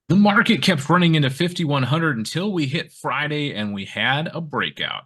The market kept running into 5,100 until we hit Friday and we had a breakout.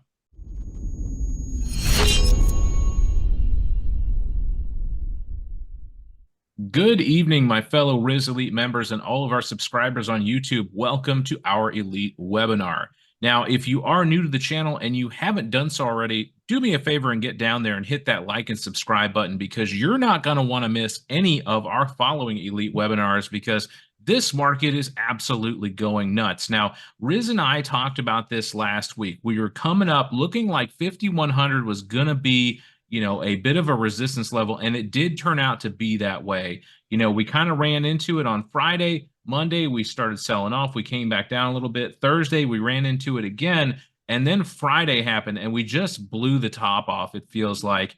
Good evening, my fellow Riz Elite members and all of our subscribers on YouTube. Welcome to our Elite webinar. Now, if you are new to the channel and you haven't done so already, do me a favor and get down there and hit that like and subscribe button because you're not going to want to miss any of our following Elite webinars because this market is absolutely going nuts. Now, Riz and I talked about this last week. We were coming up looking like 5,100 was going to be a bit of a resistance level, and it did turn out to be that way. We kind of ran into it on Friday. Monday, we started selling off. We came back down a little bit. Thursday, we ran into it again. And then Friday happened, and we just blew the top off, it feels like.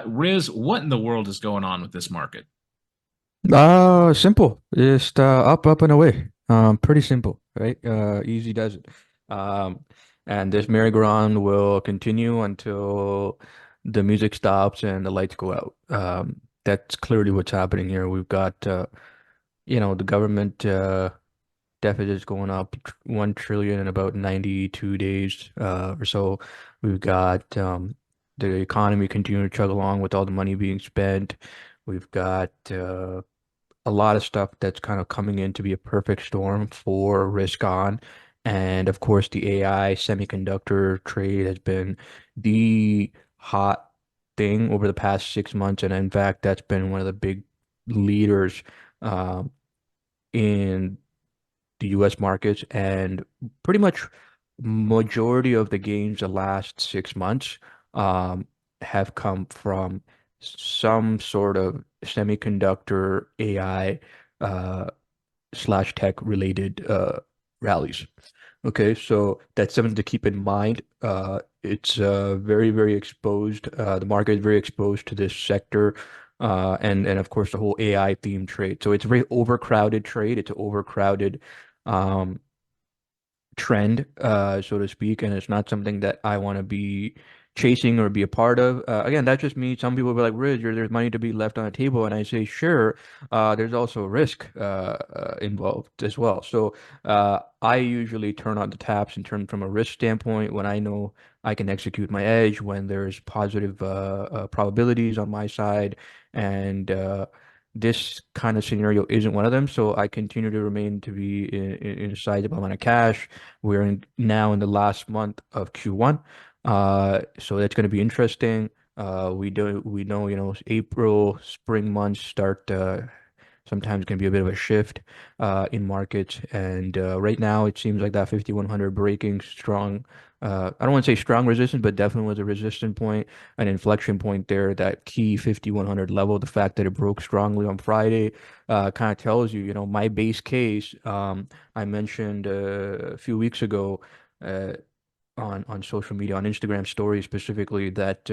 Riz, what in the world is going on with this market? Simple. Just up and away. Pretty simple, right? Easy does it. Um, and this merry-go-round will continue until the music stops and the lights go out. That's clearly what's happening here. We've got the government deficit is going up 1 trillion in about 92 days or so. We've got the economy continuing to chug along with all the money being spent. We've got a lot of stuff that's kind of coming in to be a perfect storm for risk on. And of course, the AI semiconductor trade has been the hot thing over the past 6 months. And in fact, that's been one of the big leaders uh, in the US markets. And pretty much majority of the gains the last 6 months um, have come from some sort of semiconductor AI uh, slash tech related rallies. Okay, so that's something to keep in mind. It's very, very exposed. The market is very exposed to this sector. And of course the whole AI themed trade. So it's a very overcrowded trade. It's an overcrowded um, trend, so to speak, and it's not something that I want to be chasing or be a part of. Again, that's just me. Some people will be like, Riz, there's money to be left on the table. And I say, sure, there's also risk involved as well. So I usually turn on the taps and turn from a risk standpoint when I know I can execute my edge, when there's positive probabilities on my side. And this kind of scenario isn't one of them, so I continue to remain to be in a sizable amount of cash. Now in the last month of Q1, so that's going to be interesting. We know April, spring months start sometimes can be a bit of a shift in markets. And right now, it seems like that 5,100 breaking strong. I don't want to say strong resistance, but definitely was a resistance point, an inflection point there. That key 5,100 level, the fact that it broke strongly on Friday, kind of tells you, my base case. I mentioned a few weeks ago. On social media, on Instagram stories specifically, that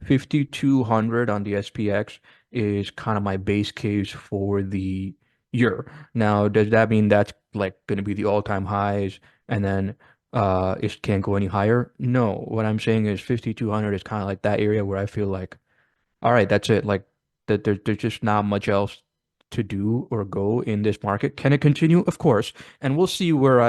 5,200 on the SPX is kind of my base case for the year. Now, does that mean that's like going to be the all-time highs and then it can't go any higher? No. What I'm saying is 5,200 is kind of like that area where I feel like, all right, that's it. Like that there's just not much else to do or go in this market. Can it continue? Of course. And we'll see where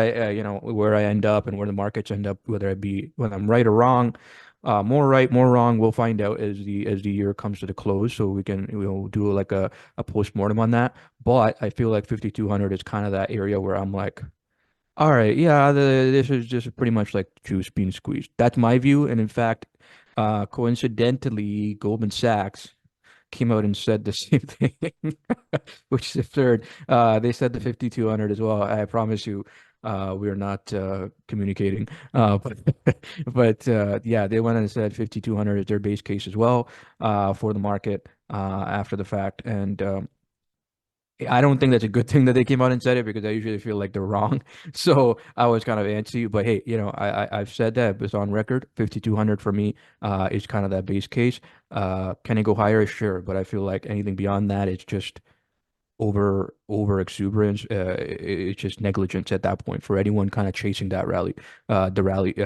where I end up and where the markets end up, whether I'm right or wrong. More right, more wrong. We'll find out as the year comes to the close, so we'll do like a post-mortem on that. But I feel like 5,200 is kind of that area where I'm like, all right, yeah, this is just pretty much like juice being squeezed. That's my view. And in fact, coincidentally, Goldman Sachs came out and said the same thing, which is absurd. They said the 5,200 as well. I promise you, we are not communicating. But yeah, they went and said 5,200 is their base case as well for the market after the fact. And I don't think that's a good thing that they came out and said it because I usually feel like they're wrong. So I was kind of antsy, but hey, I've said that it's on record. 5,200 for me is kind of that base case. Can it go higher? Sure, but I feel like anything beyond that is just over exuberance. It's just negligence at that point for anyone kind of chasing that rally, the rally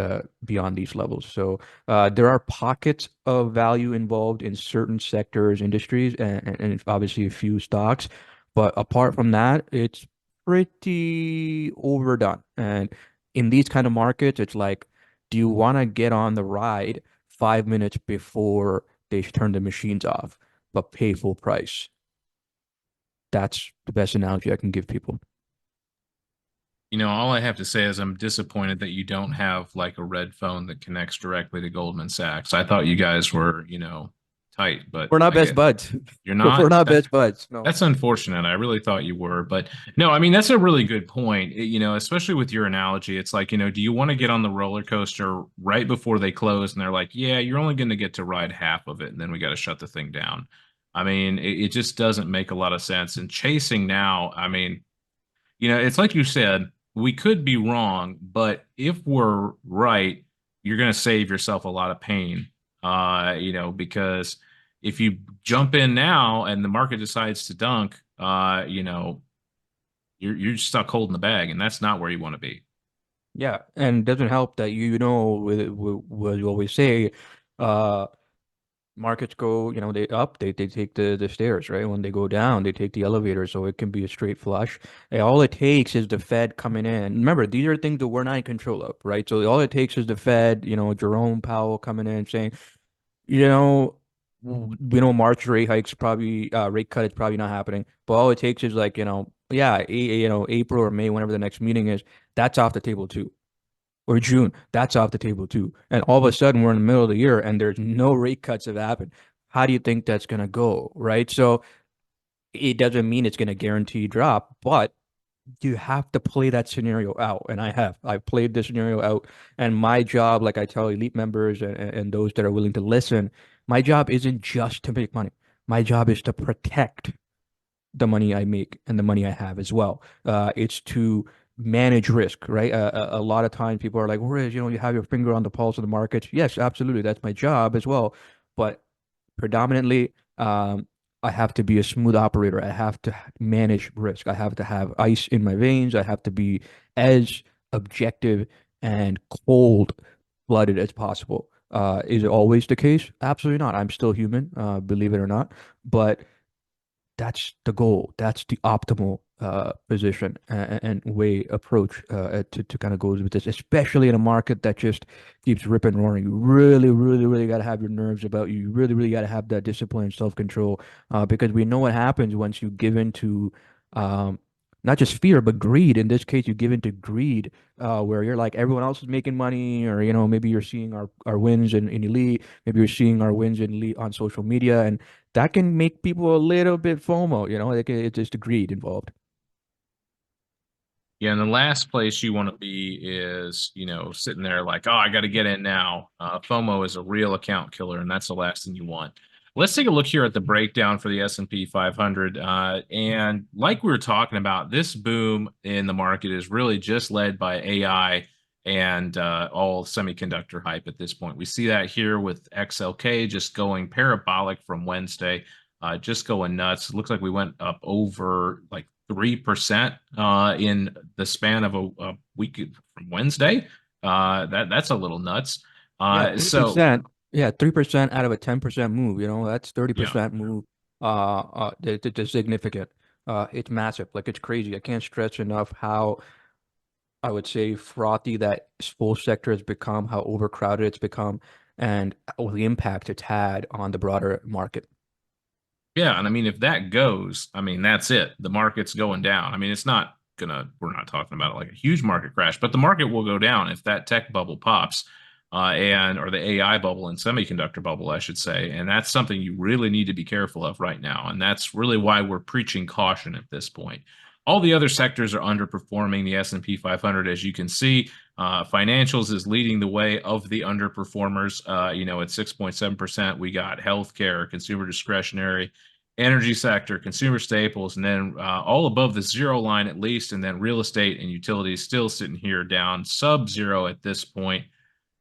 beyond these levels. So there are pockets of value involved in certain sectors, industries, and obviously a few stocks. But apart from that, it's pretty overdone. And in these kind of markets, it's like, do you want to get on the ride 5 minutes before they turn the machines off, but pay full price? That's the best analogy I can give people. All I have to say is I'm disappointed that you don't have like a red phone that connects directly to Goldman Sachs. I thought you guys were, tight, but We're not I best get buds. you're We're not. not best buds. No. That's unfortunate. I really thought you were, but no, I mean, that's a really good point. Especially with your analogy, it's like, do you want to get on the roller coaster right before they close? And they're like, yeah, you're only going to get to ride half of it, and then we got to shut the thing down. I mean, it just doesn't make a lot of sense. And chasing now, I mean, it's like you said, we could be wrong, but if we're right, you're going to save yourself a lot of pain. Because if you jump in now and the market decides to dunk, you're stuck holding the bag, and that's not where you want to be. Yeah, and it doesn't help that what you always say, uh, markets go, they up, they take the stairs, right? When they go down, they take the elevator, so it can be a straight flush. And all it takes is the Fed coming in. Remember, these are things that we're not in control of, right? So all it takes is the Fed, Jerome Powell coming in saying, you know, March rate hikes probably rate cut is probably not happening. But all it takes is like, yeah, April or May, whenever the next meeting is, that's off the table too. Or June, that's off the table too. And all of a sudden we're in the middle of the year and there's no rate cuts have happened. How do you think that's gonna go? Right. So it doesn't mean it's gonna guarantee drop, but you have to play that scenario out. And I've played this scenario out. And my job, like I tell elite members and those that are willing to listen, my job isn't just to make money. My job is to protect the money I make and the money I have as well. It's to manage risk, right? A lot of times people are like, Riz, you have your finger on the pulse of the markets. Yes, absolutely. That's my job as well. But predominantly, I have to be a smooth operator. I have to manage risk. I have to have ice in my veins. I have to be as objective and cold-blooded as possible. Is it always the case? Absolutely not. I'm still human, believe it or not. But that's the goal. That's the optimal position and way approach to kind of goes with this, especially in a market that just keeps ripping roaring. You really, really, really got to have your nerves about you. You really, really got to have that discipline and self-control because we know what happens once you give into um, not just fear, but greed. In this case, you give into greed, where you're like everyone else is making money, or maybe you're seeing our wins in elite, maybe you're seeing our wins in elite on social media, and that can make people a little bit FOMO, it's just the greed involved. Yeah, and the last place you want to be is, sitting there like, oh, I got to get in now. FOMO is a real account killer, and that's the last thing you want. Let's take a look here at the breakdown for the S&P 500. And like we were talking about, this boom in the market is really just led by AI and all semiconductor hype at this point. We see that here with XLK just going parabolic from Wednesday, just going nuts. It looks like we went up over like 3% in the span of a week from Wednesday. That's a little nuts. Yeah, So 3%. Yeah, 3% out of a 10% move, that's yeah, 30% move. It's significant. It's massive. Like it's crazy. I can't stress enough how I would say frothy that full sector has become, how overcrowded it's become, and the impact it's had on the broader market. yeah, and I mean if that goes, I mean that's it. The market's going down. I mean it's not gonna. We're not talking about like a huge market crash, but the market will go down if that tech bubble pops. And or the AI bubble and semiconductor bubble, I should say, and that's something you really need to be careful of right now, and that's really why we're preaching caution at this point. All the other sectors are underperforming the S&P 500, as you can see. Financials is leading the way of the underperformers. At 6.7%, we got healthcare, consumer discretionary, energy sector, consumer staples, and then all above the zero line at least, and then real estate and utilities still sitting here down sub-zero at this point.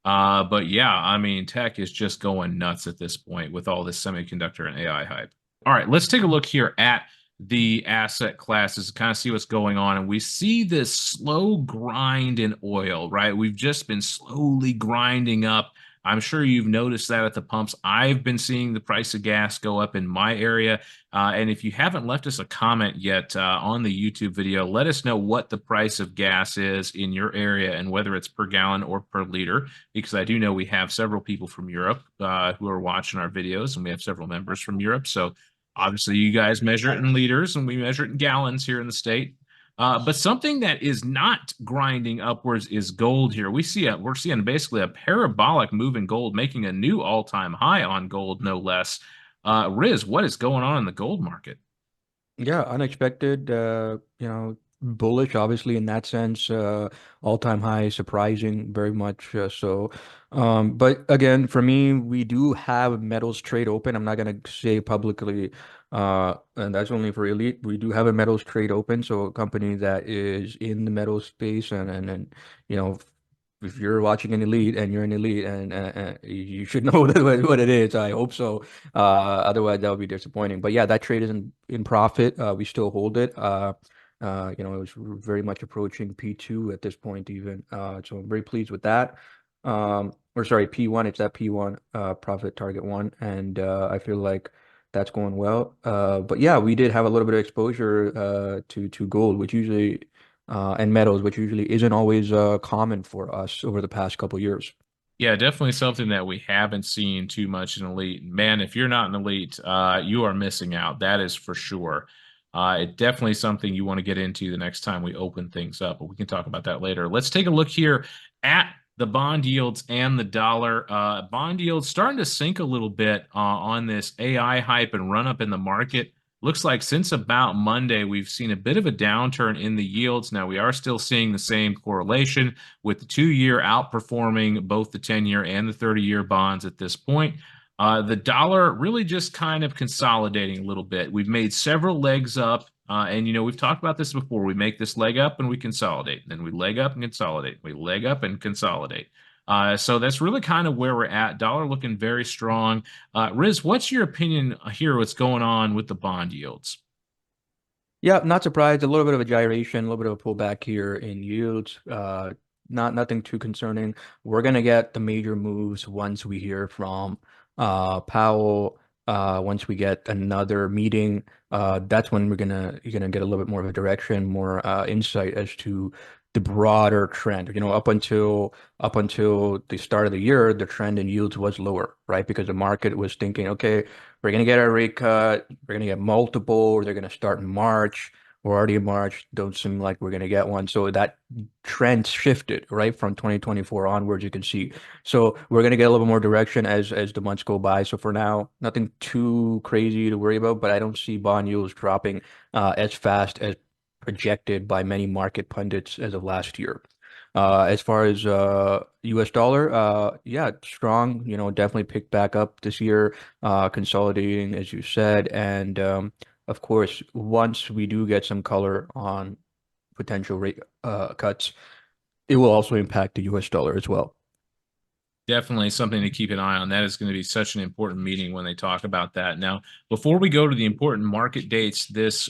But yeah, I mean, tech is just going nuts at this point with all this semiconductor and AI hype. All right, let's take a look here at the asset classes to kind of see what's going on. And we see this slow grind in oil, right? We've just been slowly grinding up I'm sure you've noticed that at the pumps. I've been seeing the price of gas go up in my area. And if you haven't left us a comment yet on the YouTube video, let us know what the price of gas is in your area and whether it's per gallon or per liter, because I do know we have several people from Europe who are watching our videos, and we have several members from Europe. So obviously, you guys measure it in liters, and we measure it in gallons here in the state. But something that is not grinding upwards is gold here. We're seeing basically a parabolic move in gold, making a new all-time high on gold, no less. Riz, what is going on in the gold market? Yeah, unexpected, bullish, obviously, in that sense, all-time high, surprising, very much so. But again, for me, we do have metals trade open. I'm not gonna say publicly, and that's only for elite. We do have a metals trade open, so a company that is in the metals space, and you know, if you're watching an elite and you're an elite, and you should know what it is. I hope so. Otherwise, that would be disappointing. But yeah, that trade is in profit. We still hold it. It was very much approaching P2 at this point, even. So I'm very pleased with that. Or sorry, P1. It's that P1, profit target one, and I feel like that's going well. But yeah, we did have a little bit of exposure to gold, which usually and metals, which usually isn't always common for us over the past couple years. Yeah, definitely something that we haven't seen too much in elite. Man, if you're not an elite, you are missing out. That is for sure. It's definitely something you want to get into the next time we open things up, but we can talk about that later. Let's take a look here at the bond yields and the dollar. Bond yields starting to sink a little bit on this AI hype and run up in the market. Looks like since about Monday, we've seen a bit of a downturn in the yields. Now, we are still seeing the same correlation with the 2 year outperforming both the 10-year and the 30-year bonds at this point. The dollar really just kind of consolidating a little bit. We've made several legs up, and we've talked about this before. We make this leg up and we consolidate, then we leg up and consolidate, we leg up and consolidate. So that's really kind of where we're at. Dollar looking very strong. Riz, what's your opinion here? What's going on with the bond yields? Yeah, not surprised. A little bit of a gyration, a little bit of a pullback here in yields. Nothing too concerning. We're gonna get the major moves once we hear from Powell. Once we get another meeting, that's when you're gonna get a little bit more of a direction, more insight as to the broader trend. Up until the start of the year, the trend in yields was lower, right? Because the market was thinking, okay, we're gonna get a rate cut, we're gonna get multiple, they're gonna start in March. We're already in March, don't seem like we're gonna get one. So that trend shifted, right? From 2024 onwards, you can see. So we're gonna get a little more direction as the months go by. So for now, nothing too crazy to worry about, but I don't see bond yields dropping as fast as projected by many market pundits as of last year. As far as US dollar, yeah, strong, definitely picked back up this year, consolidating, as you said. And of course, once we do get some color on potential rate cuts, it will also impact the US dollar as well. Definitely something to keep an eye on. That is going to be such an important meeting when they talk about that. Now, before we go to the important market dates this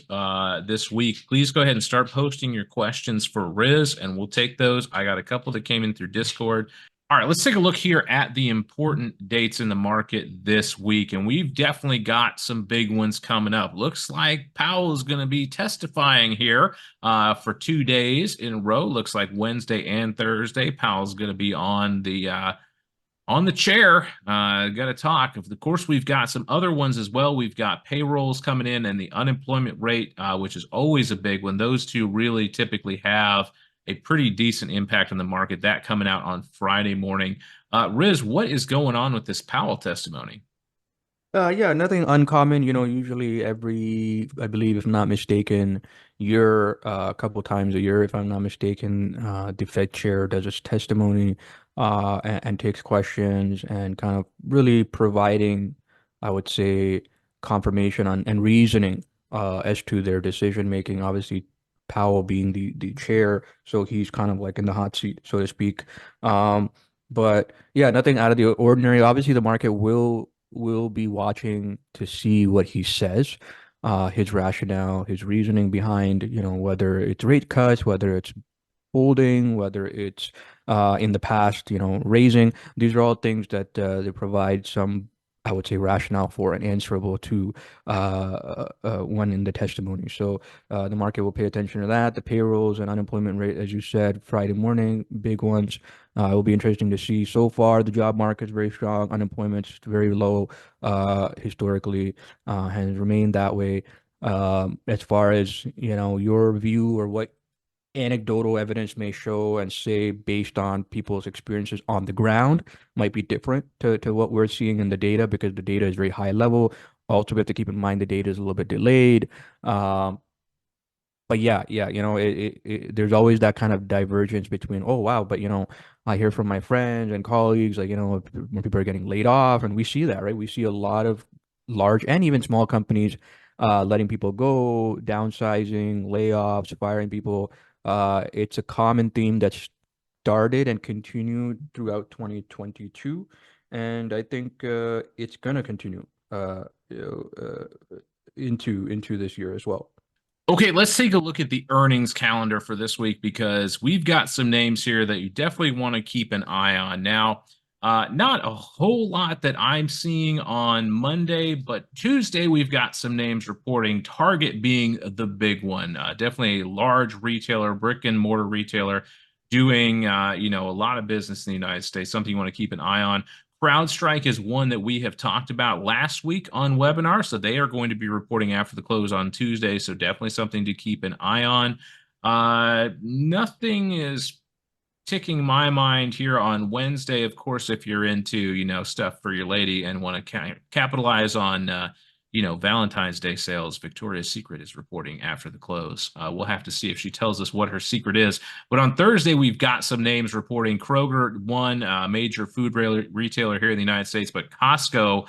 week, please go ahead and start posting your questions for Riz, and we'll take those. I got a couple that came in through Discord. All right, let's take a look here at the important dates in the market this week, and we've definitely got some big ones coming up. Looks like Powell is going to be testifying here for 2 days in a row. Looks like Wednesday and Thursday. Powell's going to be on the chair. Got to talk. Of course, we've got some other ones as well. We've got payrolls coming in and the unemployment rate, which is always a big one. Those two really typically have a pretty decent impact on the market. That coming out on Friday morning. Riz, what is going on with this Powell testimony? Yeah, nothing uncommon. Usually I believe, if I'm not mistaken, a couple times a year, if I'm not mistaken, the Fed chair does his testimony, and takes questions and kind of really providing, I would say, confirmation on and reasoning as to their decision making. Obviously, Powell being the chair, so he's kind of like in the hot seat, so to speak. But yeah, nothing out of the ordinary. Obviously, the market will be watching to see what he says, his rationale, his reasoning behind, whether it's rate cuts, whether it's holding, whether it's in the past, raising. These are all things that they provide some, I would say, rationale for and answerable to one in the testimony. So the market will pay attention to that. The payrolls and unemployment rate, as you said, Friday morning, big ones. It will be interesting to see. So far, the job market is very strong. Unemployment's very low, historically, has remained that way. As far as, your view or what anecdotal evidence may show and say based on people's experiences on the ground might be different to what we're seeing in the data because the data is very high level. Also, we have to keep in mind the data is a little bit delayed. But yeah, there's always that kind of divergence between, oh wow, but I hear from my friends and colleagues, like, when people are getting laid off, and we see that, right? We see a lot of large and even small companies letting people go, downsizing, layoffs, firing people. It's a common theme that's started and continued throughout 2022, and I think it's gonna continue into this year as well. Okay, let's take a look at the earnings calendar for this week because we've got some names here that you definitely want to keep an eye on. Now, not a whole lot that I'm seeing on Monday, but Tuesday we've got some names reporting, Target being the big one. Definitely a large retailer, brick and mortar retailer, doing a lot of business in the United States, something you want to keep an eye on. CrowdStrike is one that we have talked about last week on webinar, so they are going to be reporting after the close on Tuesday, so definitely something to keep an eye on. Nothing is ticking my mind here on Wednesday. Of course, if you're into, stuff for your lady and want to capitalize on, Valentine's Day sales, Victoria's Secret is reporting after the close. We'll have to see if she tells us what her secret is. But on Thursday, we've got some names reporting. Kroger, one major food retailer here in the United States, but Costco,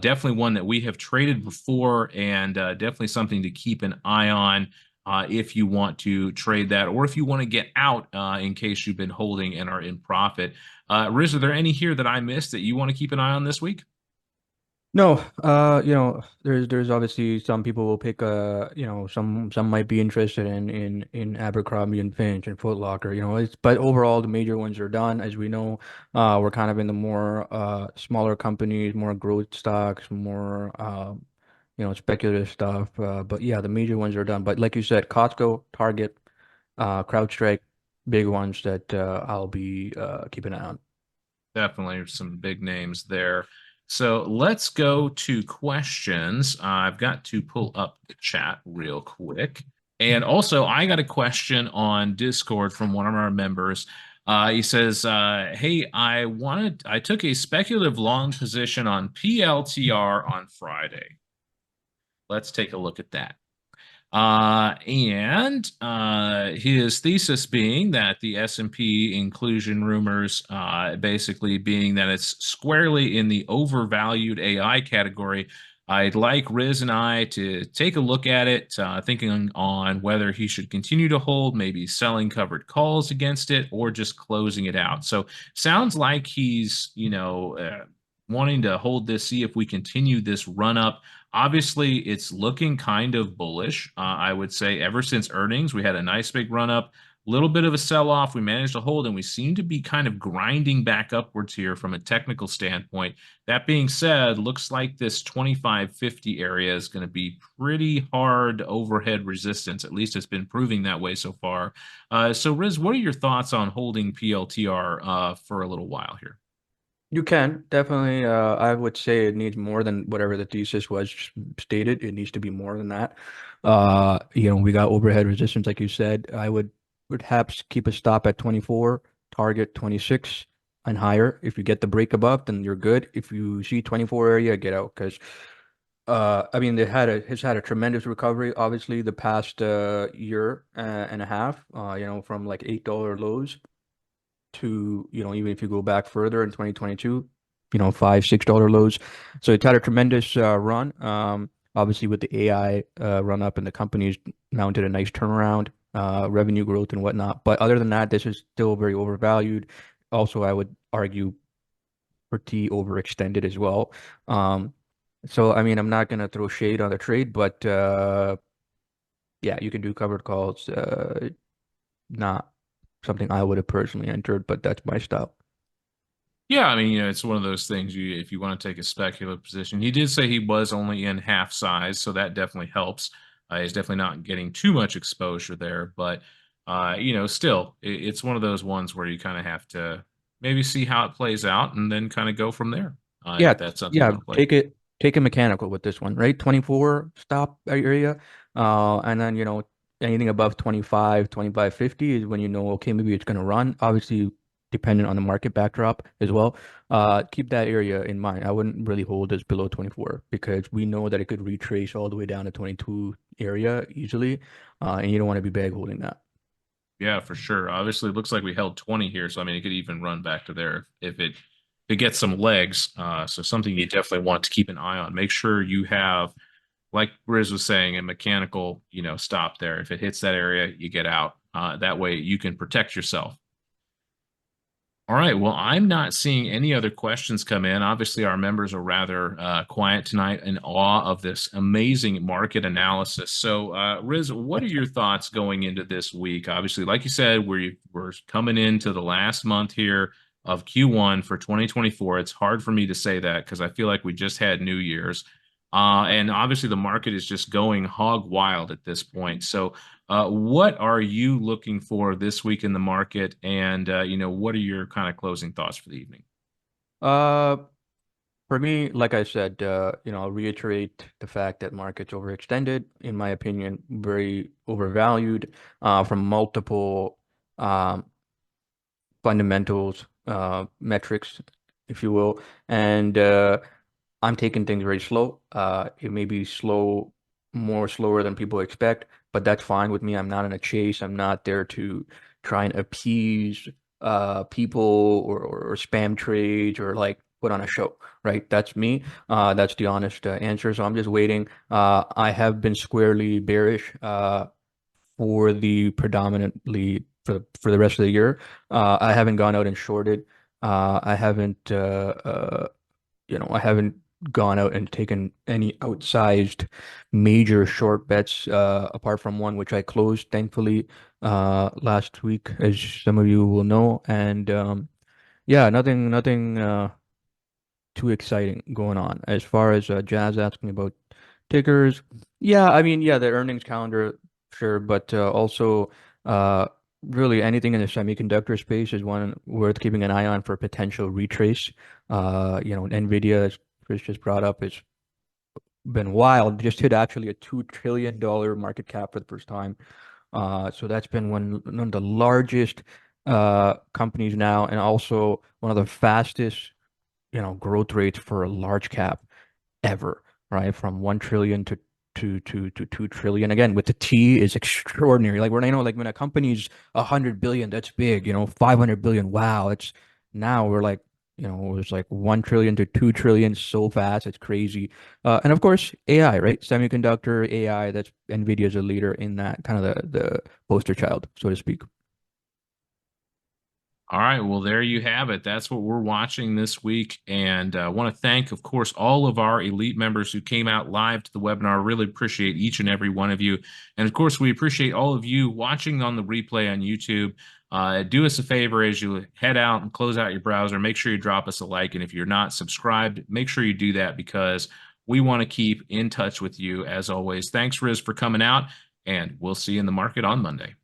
definitely one that we have traded before and definitely something to keep an eye on if you want to trade that or if you want to get out in case you've been holding and are in profit. Riz, are there any here that I missed that you want to keep an eye on this week? No, there's obviously some people will pick some might be interested in Abercrombie and Finch and Foot Locker, but overall the major ones are done. As we know, we're kind of in the more smaller companies, more growth stocks, more speculative stuff. But yeah, the major ones are done. But like you said, Costco, Target, CrowdStrike, big ones that I'll be keeping an eye on. Definitely some big names there. So let's go to questions. I've got to pull up the chat real quick. And also, I got a question on Discord from one of our members. He says, "Hey, I took a speculative long position on PLTR on Friday. Let's take a look at that." And his thesis being that the S&P inclusion rumors, basically being that it's squarely in the overvalued AI category. I'd like Riz and I to take a look at it, thinking on whether he should continue to hold, maybe selling covered calls against it, or just closing it out. So sounds like he's, wanting to hold this, see if we continue this run up. Obviously, it's looking kind of bullish. I would say ever since earnings, we had a nice big run up, little bit of a sell off. We managed to hold, and we seem to be kind of grinding back upwards here from a technical standpoint. That being said, looks like this 2550 area is going to be pretty hard overhead resistance. At least it's been proving that way so far. So, Riz, what are your thoughts on holding PLTR for a little while here? You can definitely. I would say it needs more than whatever the thesis was stated. It needs to be more than that. We got overhead resistance, like you said. I would perhaps keep a stop at 24, target 26 and higher. If you get the break above, then you're good. If you see 24 area, get out because I mean, it's had a tremendous recovery. Obviously, the past year and a half. From like $8 lows to, even if you go back further in 2022, $5, $6 lows. So it's had a tremendous run. Obviously with the AI run up and the company's mounted a nice turnaround, revenue growth and whatnot. But other than that, this is still very overvalued. Also, I would argue pretty overextended as well. So I mean, I'm not gonna throw shade on the trade, but yeah, you can do covered calls. Not something I would have personally entered, but that's my style. Yeah, I mean, it's one of those things you if you want to take a speculative position. He did say he was only in half size, so that definitely helps. He's definitely not getting too much exposure there, but still, it's one of those ones where you kind of have to maybe see how it plays out and then kind of go from there. Yeah, If that's something you yeah, want to play. take it mechanical with this one, right? 24 stop area. And then, anything above 25, 25.50 is when you know, okay, maybe it's gonna run. Obviously, dependent on the market backdrop as well. Keep that area in mind. I wouldn't really hold this below 24 because we know that it could retrace all the way down to 22 area easily. And you don't want to be bag holding that. Yeah, for sure. Obviously, it looks like we held 20 here, so I mean, it could even run back to there if it gets some legs. So something you definitely want to keep an eye on. Make sure you have, like Riz was saying, a mechanical, stop there. If it hits that area, you get out. That way, you can protect yourself. All right. Well, I'm not seeing any other questions come in. Obviously, our members are rather quiet tonight in awe of this amazing market analysis. So, Riz, what are your thoughts going into this week? Obviously, like you said, we're coming into the last month here of Q1 for 2024. It's hard for me to say that because I feel like we just had New Year's. And obviously, the market is just going hog wild at this point. So, what are you looking for this week in the market? And, what are your kind of closing thoughts for the evening? Uh, For me, like I said, I'll reiterate the fact that markets overextended, in my opinion, very overvalued from multiple um, fundamentals, metrics, if you will. And I'm taking things very slow. It may be slow, more slower than people expect, but that's fine with me. I'm not in a chase. I'm not there to try and appease people or spam trades or like put on a show, right? That's me. That's the honest answer. So I'm just waiting. I have been squarely bearish for the predominantly for the rest of the year. I haven't gone out and shorted. I haven't I haven't gone out and taken any outsized major short bets apart from one which I closed thankfully last week, as some of you will know. And yeah, nothing too exciting going on. As far as Jazz asking about tickers, yeah, I mean, yeah, the earnings calendar, sure, but also uh, really anything in the semiconductor space is one worth keeping an eye on for potential retrace. Nvidia, as Chris just brought up, has been wild. Just hit actually a $2 trillion market cap for the first time. So that's been one of the largest companies now, and also one of the fastest growth rates for a large cap ever, right? From 1 trillion to 2 trillion. Again, with the T is extraordinary. Like when I know like when a company's 100 billion, that's big, 500 billion. Wow. It's now we're like, it's like 1 trillion to 2 trillion so fast. It's crazy. And of course, AI, right? Semiconductor AI, that's NVIDIA's a leader in that kind of the poster child, so to speak. All right. Well, there you have it. That's what we're watching this week. And I want to thank, of course, all of our elite members who came out live to the webinar. Really appreciate each and every one of you. And of course, we appreciate all of you watching on the replay on YouTube. Do us a favor as you head out and close out your browser. Make sure you drop us a like. And if you're not subscribed, make sure you do that because we want to keep in touch with you as always. Thanks, Riz, for coming out. And we'll see you in the market on Monday.